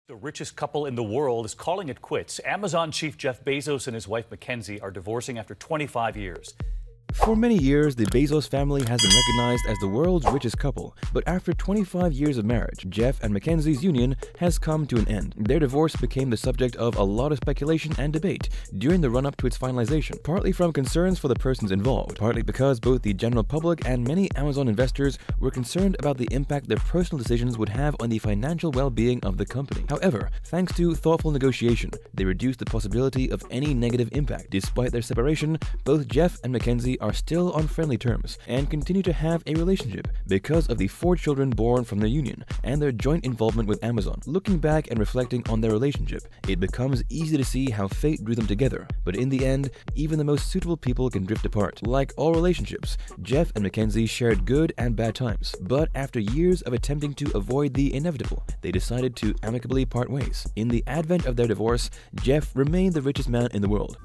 The richest couple in the world is calling it quits. Amazon chief Jeff Bezos and his wife MacKenzie are divorcing after 25 years. For many years, the Bezos family has been recognized as the world's richest couple, but after 25 years of marriage, Jeff and MacKenzie's union has come to an end. Their divorce became the subject of a lot of speculation and debate during the run-up to its finalization, partly from concerns for the persons involved, partly because both the general public and many Amazon investors were concerned about the impact their personal decisions would have on the financial well-being of the company. However, thanks to thoughtful negotiation, they reduced the possibility of any negative impact. Despite their separation, both Jeff and MacKenzie are still on friendly terms and continue to have a relationship because of the 4 children born from their union and their joint involvement with Amazon. Looking back and reflecting on their relationship, it becomes easy to see how fate drew them together. But in the end, even the most suitable people can drift apart. Like all relationships, Jeff and MacKenzie shared good and bad times. But after years of attempting to avoid the inevitable, they decided to amicably part ways. In the advent of their divorce, Jeff remained the richest man in the world.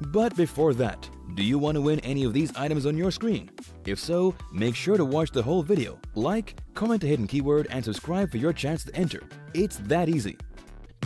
But before that, do you want to win any of these items on your screen? If so, make sure to watch the whole video, like, comment a hidden keyword, and subscribe for your chance to enter. It's that easy.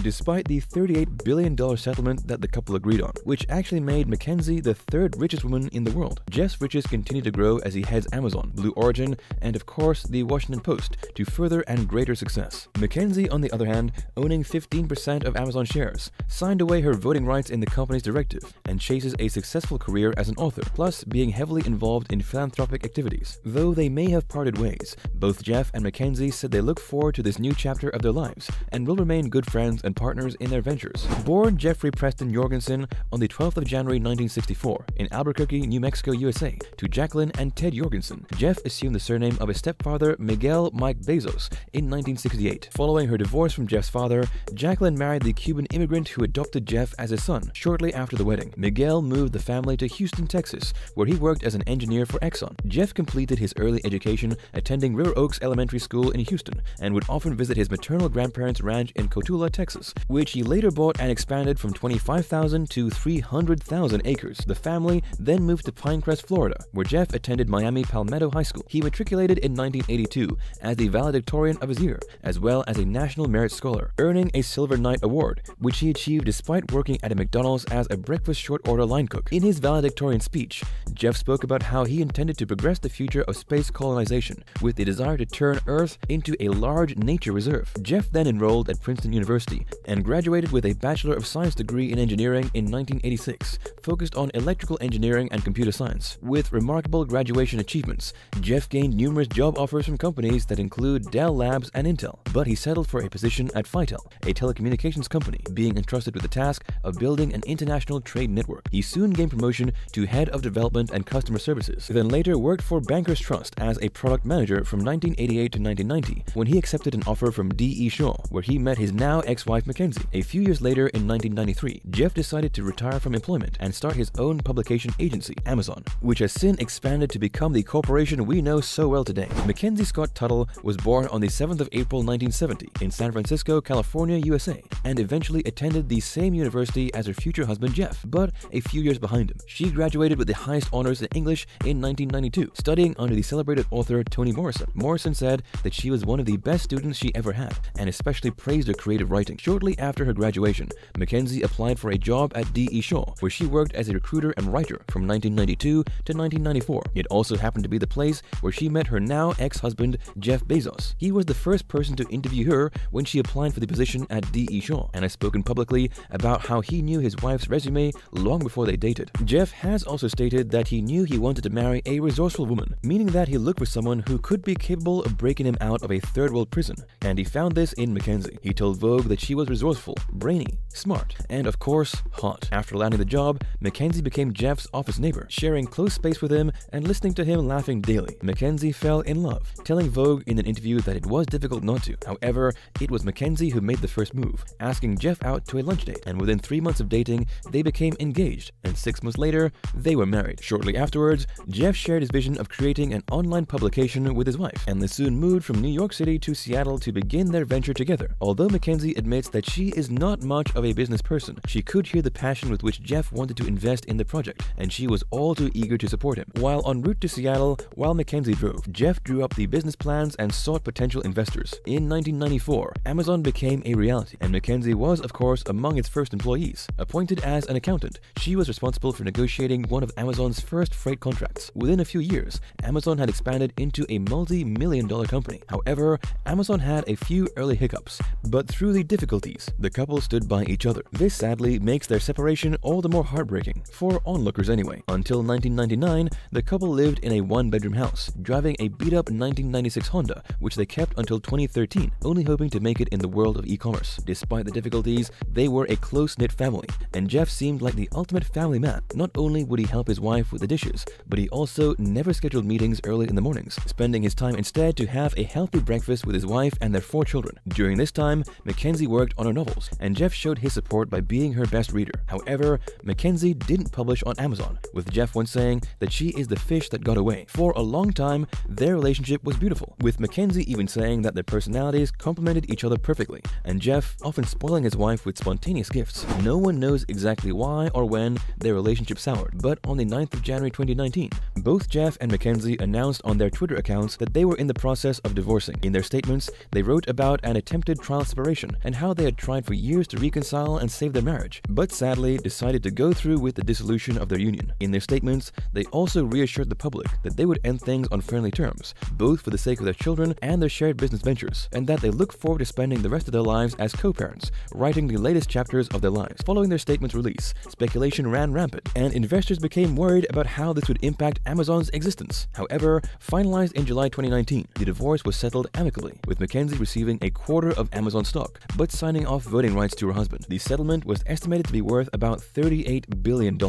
Despite the $38 billion settlement that the couple agreed on, which actually made MacKenzie the 3rd richest woman in the world, Jeff's riches continue to grow as he heads Amazon, Blue Origin, and of course the Washington Post to further and greater success. MacKenzie, on the other hand, owning 15% of Amazon shares, signed away her voting rights in the company's directive and chases a successful career as an author, plus being heavily involved in philanthropic activities. Though they may have parted ways, both Jeff and MacKenzie said they look forward to this new chapter of their lives and will remain good friends and partners in their ventures. Born Jeffrey Preston Jorgensen on the 12th of January 1964 in Albuquerque, New Mexico, USA, to Jacqueline and Ted Jorgensen, Jeff assumed the surname of his stepfather Miguel Mike Bezos in 1968. Following her divorce from Jeff's father, Jacqueline married the Cuban immigrant who adopted Jeff as his son. Shortly after the wedding, Miguel moved the family to Houston, Texas, where he worked as an engineer for Exxon. Jeff completed his early education attending River Oaks Elementary School in Houston and would often visit his maternal grandparents' ranch in Cotulla, Texas, which he later bought and expanded from 25,000 to 300,000 acres. The family then moved to Pinecrest, Florida, where Jeff attended Miami Palmetto High School. He matriculated in 1982 as the valedictorian of his year, as well as a National Merit Scholar, earning a Silver Knight Award, which he achieved despite working at a McDonald's as a breakfast short-order line cook. In his valedictorian speech, Jeff spoke about how he intended to progress the future of space colonization with the desire to turn Earth into a large nature reserve. Jeff then enrolled at Princeton University and graduated with a Bachelor of Science degree in engineering in 1986, focused on electrical engineering and computer science. With remarkable graduation achievements, Jeff gained numerous job offers from companies that include Dell Labs and Intel, but he settled for a position at Fitel, a telecommunications company, being entrusted with the task of building an international trade network. He soon gained promotion to Head of Development and Customer Services, then later worked for Bankers Trust as a product manager from 1988 to 1990, when he accepted an offer from D.E. Shaw, where he met his now ex-wife MacKenzie. A few years later, in 1993, Jeff decided to retire from employment and start his own publication agency, Amazon, which has since expanded to become the corporation we know so well today. Mackenzie Scott Tuttle was born on the 7th of April 1970 in San Francisco, California, USA, and eventually attended the same university as her future husband Jeff, but a few years behind him. She graduated with the highest honors in English in 1992, studying under the celebrated author Toni Morrison. Morrison said that she was one of the best students she ever had, and especially praised her creative writing. Shortly after her graduation, Mackenzie applied for a job at D.E. Shaw, where she worked as a recruiter and writer from 1992 to 1994. It also happened to be the place where she met her now ex-husband, Jeff Bezos. He was the first person to interview her when she applied for the position at D.E. Shaw, and has spoken publicly about how he knew his wife's resume long before they dated. Jeff has also stated that he knew he wanted to marry a resourceful woman, meaning that he looked for someone who could be capable of breaking him out of a third-world prison, and he found this in Mackenzie. He told Vogue that she was resourceful, brainy, smart, and of course, hot. After landing the job, Mackenzie became Jeff's office neighbor, sharing close space with him and listening to him laughing daily. Mackenzie fell in love, telling Vogue in an interview that it was difficult not to. However, it was Mackenzie who made the first move, asking Jeff out to a lunch date, and within 3 months of dating, they became engaged, and 6 months later, they were married. Shortly afterwards, Jeff shared his vision of creating an online publication with his wife, and they soon moved from New York City to Seattle to begin their venture together. Although Mackenzie admits admits that she is not much of a business person. She could hear the passion with which Jeff wanted to invest in the project, and she was all too eager to support him. While en route to Seattle, while MacKenzie drove, Jeff drew up the business plans and sought potential investors. In 1994, Amazon became a reality, and MacKenzie was, of course, among its first employees. Appointed as an accountant, she was responsible for negotiating one of Amazon's first freight contracts. Within a few years, Amazon had expanded into a multi-million-dollar company. However, Amazon had a few early hiccups, but through the difficulties, the couple stood by each other. This sadly makes their separation all the more heartbreaking, for onlookers anyway. Until 1999, the couple lived in a one-bedroom house, driving a beat-up 1996 Honda, which they kept until 2013, only hoping to make it in the world of e-commerce. Despite the difficulties, they were a close-knit family, and Jeff seemed like the ultimate family man. Not only would he help his wife with the dishes, but he also never scheduled meetings early in the mornings, spending his time instead to have a healthy breakfast with his wife and their 4 children. During this time, MacKenzie worked on her novels, and Jeff showed his support by being her best reader. However, MacKenzie didn't publish on Amazon, with Jeff once saying that she is the fish that got away. For a long time, their relationship was beautiful, with MacKenzie even saying that their personalities complemented each other perfectly, and Jeff often spoiling his wife with spontaneous gifts. No one knows exactly why or when their relationship soured, but on the 9th of January 2019, both Jeff and MacKenzie announced on their Twitter accounts that they were in the process of divorcing. In their statements, they wrote about an attempted trial separation and how they had tried for years to reconcile and save their marriage, but sadly decided to go through with the dissolution of their union. In their statements, they also reassured the public that they would end things on friendly terms, both for the sake of their children and their shared business ventures, and that they look forward to spending the rest of their lives as co-parents, writing the latest chapters of their lives. Following their statement's release, speculation ran rampant, and investors became worried about how this would impact Amazon's existence. However, finalized in July 2019, the divorce was settled amicably, with MacKenzie receiving a quarter of Amazon stock, but signing off voting rights to her husband. The settlement was estimated to be worth about $38 billion,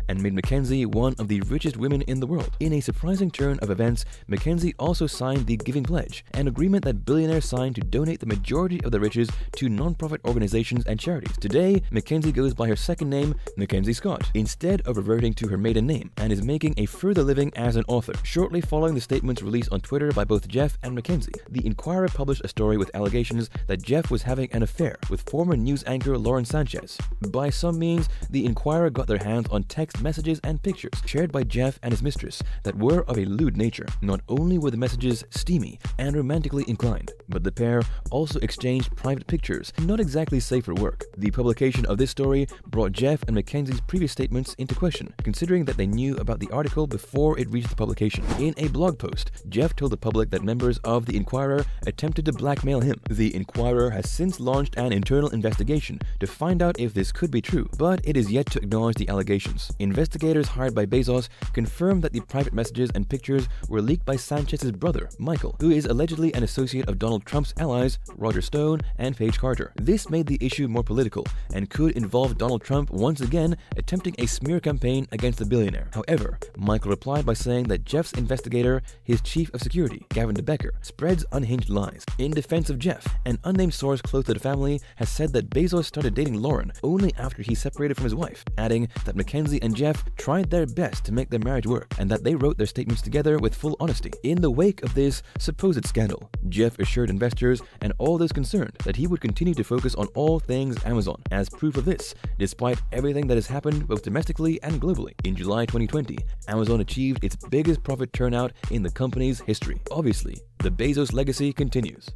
and made MacKenzie one of the richest women in the world. In a surprising turn of events, MacKenzie also signed the Giving Pledge, an agreement that billionaires signed to donate the majority of their riches to non-profit organizations and charities. Today, MacKenzie goes by her second name, Mackenzie Scott, instead of reverting to her maiden name, and is making a further living as an author. Shortly following the statements released on Twitter by both Jeff and MacKenzie, the Inquirer published a story with allegations that Jeff was having an affair with former news anchor Lauren Sanchez. By some means, the Inquirer got their hands on text messages and pictures shared by Jeff and his mistress that were of a lewd nature. Not only were the messages steamy and romantically inclined, but the pair also exchanged private pictures, not exactly safe for work. The publication of this story brought Jeff and MacKenzie's previous statements into question, considering that they knew about the article before it reached the publication. In a blog post, Jeff told the public that members of the Inquirer attempted to blackmail him. The Inquirer has since launched an internal investigation to find out if this could be true, but it is yet to acknowledge the allegations. Investigators hired by Bezos confirmed that the private messages and pictures were leaked by Sanchez's brother, Michael, who is allegedly an associate of Donald Trump's allies, Roger Stone and Paige Carter. This made the issue more political and could involve Donald Trump once again attempting a smear campaign against the billionaire. However, Michael replied by saying that Jeff's investigator, his chief of security, Gavin DeBecker, spreads unhinged lies. In defense of Jeff, an unnamed source close to the family has said that Bezos started dating Lauren only after he separated from his wife, adding that MacKenzie and Jeff tried their best to make their marriage work and that they wrote their statements together with full honesty. In the wake of this supposed scandal, Jeff assured investors and all those concerned that he would continue to focus on all things Amazon. As proof of this, despite everything that has happened both domestically and globally, in July 2020, Amazon achieved its biggest profit turnout in the company's history. Obviously, the Bezos legacy continues.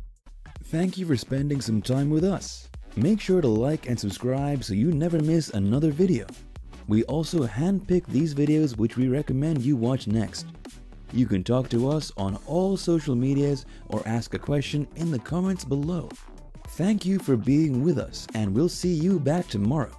Thank you for spending some time with us. Make sure to like and subscribe so you never miss another video. We also handpick these videos which we recommend you watch next. You can talk to us on all social medias or ask a question in the comments below. Thank you for being with us, and we'll see you back tomorrow.